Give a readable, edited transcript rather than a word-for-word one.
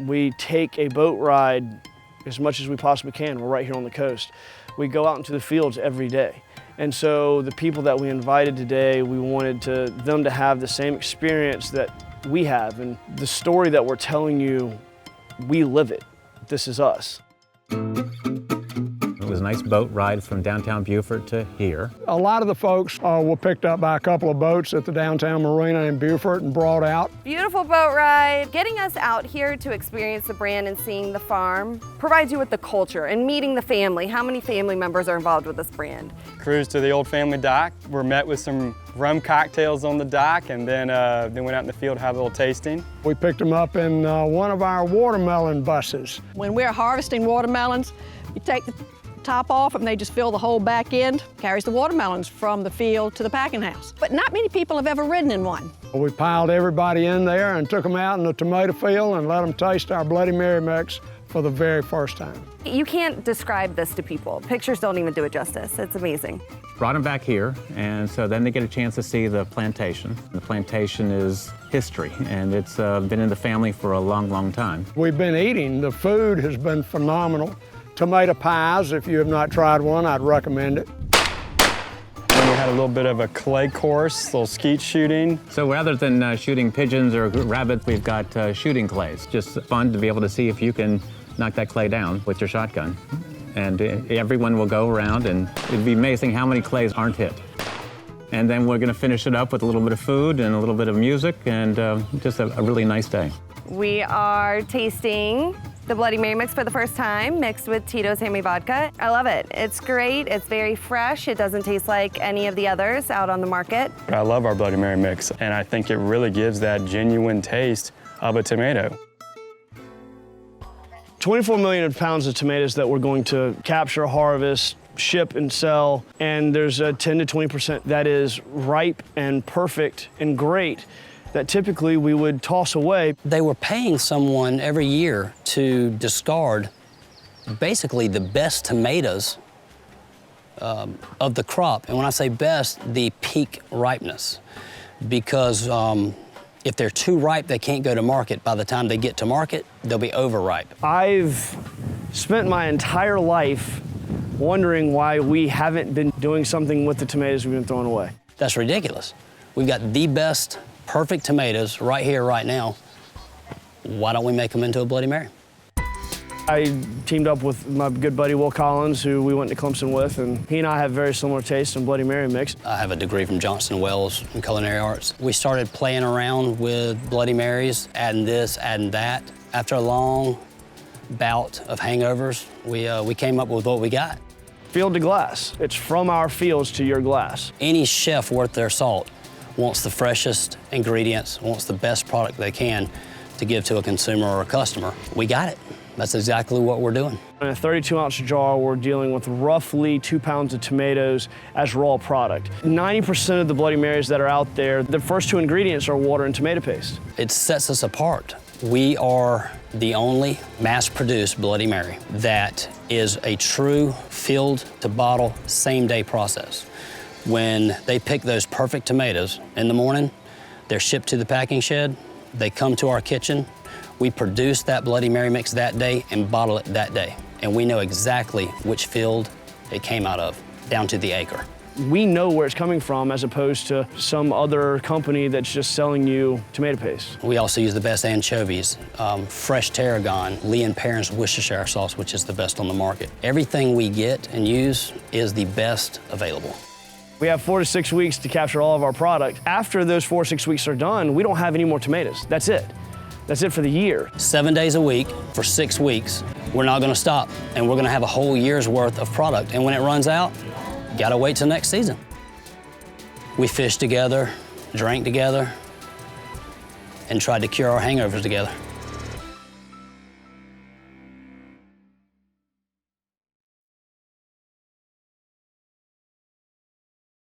We take a boat ride as much as we possibly can. We're right here on the coast. We go out into the fields every day. And so the people that we invited today, we wanted them to have the same experience that we have. And the story that we're telling you, we live it. This is us. It was a nice boat ride from downtown Beaufort to here. A lot of the folks were picked up by a couple of boats at the downtown marina in Beaufort and brought out. Beautiful boat ride. Getting us out here to experience the brand and seeing the farm provides you with the culture and meeting the family. How many family members are involved with this brand? Cruised to the old family dock. We're met with some rum cocktails on the dock, and then went out in the field to have a little tasting. We picked them up in one of our watermelon buses. When we're harvesting watermelons, you take the top off and they just fill the whole back end, carries the watermelons from the field to the packing house. But not many people have ever ridden in one. We piled everybody in there and took them out in the tomato field and let them taste our Bloody Mary mix for the very first time. You can't describe this to people. Pictures don't even do it justice. It's amazing. Brought them back here, and so then they get a chance to see the plantation. The plantation is history, and it's been in the family for a long, long time. We've been eating. The food has been phenomenal. Tomato pies, if you have not tried one, I'd recommend it. Then we had a little bit of a clay course, a little skeet shooting. So rather than shooting pigeons or rabbits, we've got shooting clays. Just fun to be able to see if you can knock that clay down with your shotgun. And everyone will go around, and it'd be amazing how many clays aren't hit. And then we're gonna finish it up with a little bit of food and a little bit of music, and just a really nice day. We are tasting the Bloody Mary mix for the first time, mixed with Tito's Hammy Vodka. I love it. It's great. It's very fresh. It doesn't taste like any of the others out on the market. I love our Bloody Mary mix, and I think it really gives that genuine taste of a tomato. 24 million pounds of tomatoes that we're going to capture, harvest, ship, and sell. And there's a 10 to 20% that is ripe and perfect and great that typically we would toss away. They were paying someone every year to discard basically the best tomatoes of the crop. And when I say best, the peak ripeness. Because if they're too ripe, they can't go to market. By the time they get to market, they'll be overripe. I've spent my entire life wondering why we haven't been doing something with the tomatoes we've been throwing away. That's ridiculous. We've got the best perfect tomatoes right here, right now. Why don't we make them into a Bloody Mary? I teamed up with my good buddy Will Collins, who we went to Clemson with, and he and I have very similar tastes in Bloody Mary mix. I have a degree from Johnson & Wales in culinary arts. We started playing around with Bloody Marys, adding this, adding that. After a long bout of hangovers, we came up with what we got. Field to glass. It's from our fields to your glass. Any chef worth their salt wants the freshest ingredients, wants the best product they can to give to a consumer or a customer. We got it. That's exactly what we're doing. In a 32-ounce jar, we're dealing with roughly 2 pounds of tomatoes as raw product. 90% of the Bloody Marys that are out there, the first two ingredients are water and tomato paste. It sets us apart. We are the only mass-produced Bloody Mary that is a true field-to-bottle, same-day process. When they pick those perfect tomatoes in the morning, they're shipped to the packing shed, they come to our kitchen, we produce that Bloody Mary mix that day and bottle it that day. And we know exactly which field it came out of, down to the acre. We know where it's coming from as opposed to some other company that's just selling you tomato paste. We also use the best anchovies, fresh tarragon, Lee & Perrins Worcestershire sauce, which is the best on the market. Everything we get and use is the best available. We have 4 to 6 weeks to capture all of our product. After those 4 or 6 weeks are done, we don't have any more tomatoes. That's it. That's it for the year. 7 days a week for 6 weeks. We're not gonna stop, and we're gonna have a whole year's worth of product. And when it runs out, gotta wait till next season. We fished together, drank together, and tried to cure our hangovers together.